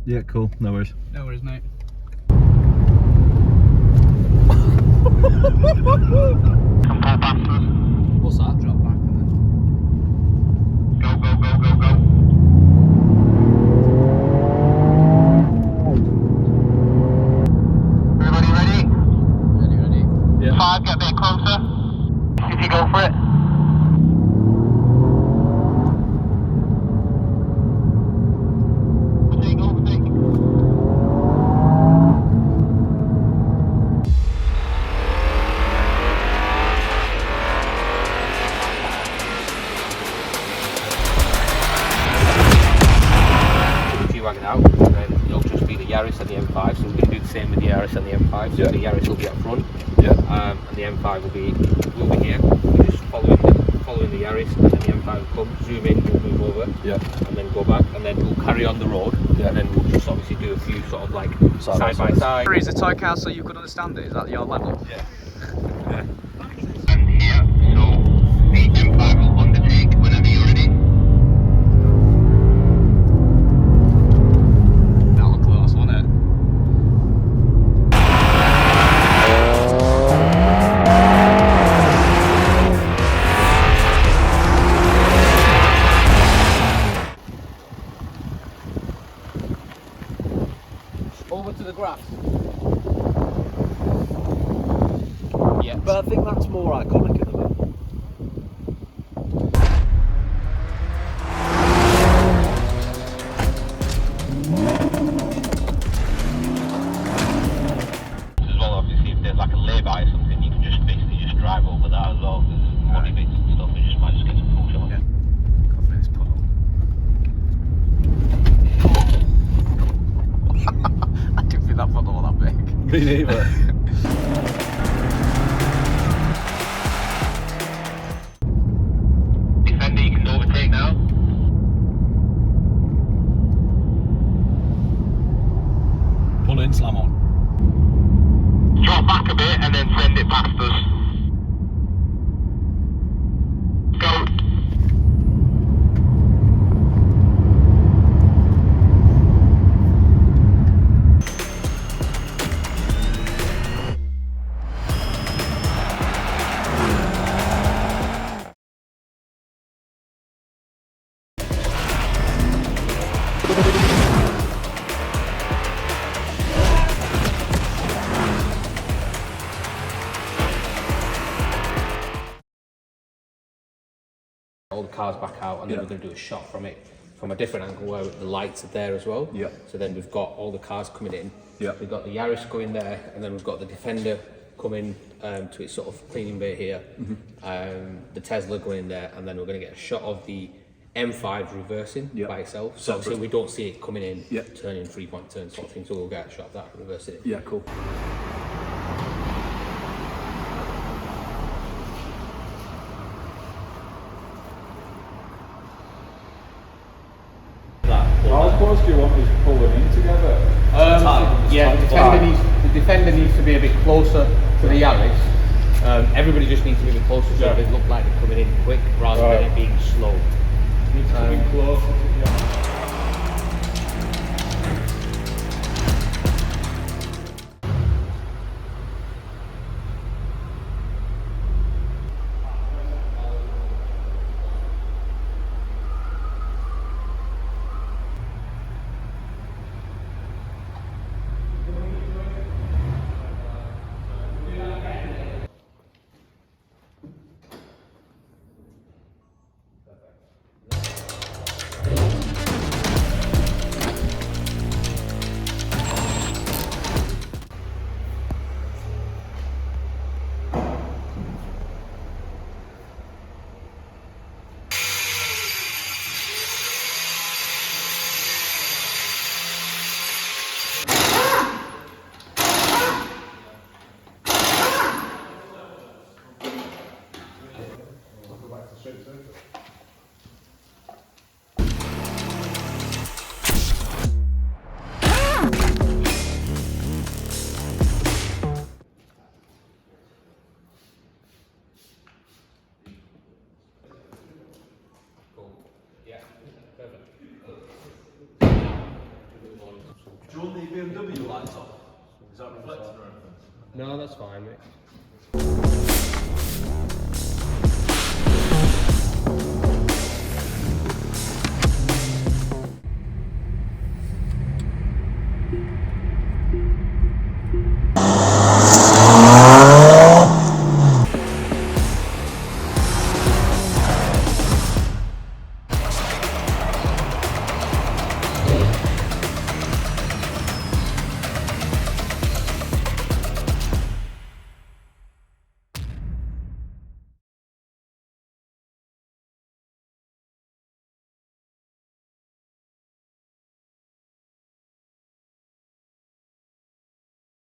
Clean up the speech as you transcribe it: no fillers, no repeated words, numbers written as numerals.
Yeah, cool. No worries. No worries, mate. What's that? Drop back and then. Go, go, go, go, go. Everybody ready? Ready? Yeah. 5, get a bit closer. If you go for it. Overtake, overtake. G-Wagon out, and then it'll just be the Yaris and the M5, so we're going to do the same with the Yaris and the M5, so the Yaris will be up front, and the M5 will be here. We're just following the Yaris, and then the M5 will come, zoom in, we'll move over, and then go back, and then we'll carry on the road, and then we'll just obviously do a few sort of like side by side. Is a toy car so you could understand it? Is that your level? Yeah. And here, so the M5 will undertake whenever you're ready. That was close, wasn't it? Over to the grass. Yeah. But I think that's more iconic at the moment. As well, obviously, if there's like a lay-by or something, you can just basically just drive over that as well. There's body bits and stuff, you just might just get some cool shots. Yeah. Go for this puddle. I didn't think that puddle was that big. Me neither. Defender, you can overtake now. Pull in, slam on. Drop back a bit and then send it past us. Go. All the cars back out, and then we're going to do a shot from it from a different angle where the lights are there as well. Yeah. So then we've got all the cars coming in. Yeah. We've got the Yaris going there, and then we've got the Defender coming to its sort of cleaning bay here. The Tesla going in there, and then we're going to get a shot of the M5 reversing by itself. So obviously we don't see it coming in, turning 3-point turn sort of thing. So we'll get a shot of that reversing it. Yeah, cool. How close do you want us pulling in together? Yeah, the defender needs to be a bit closer to the Yaris. Everybody just needs to be a bit closer so they look like they're coming in quick rather than it being slow. Needs to be closer to the Do you want the BMW lights on? Is that reflecting or anything? No, that's fine, mate.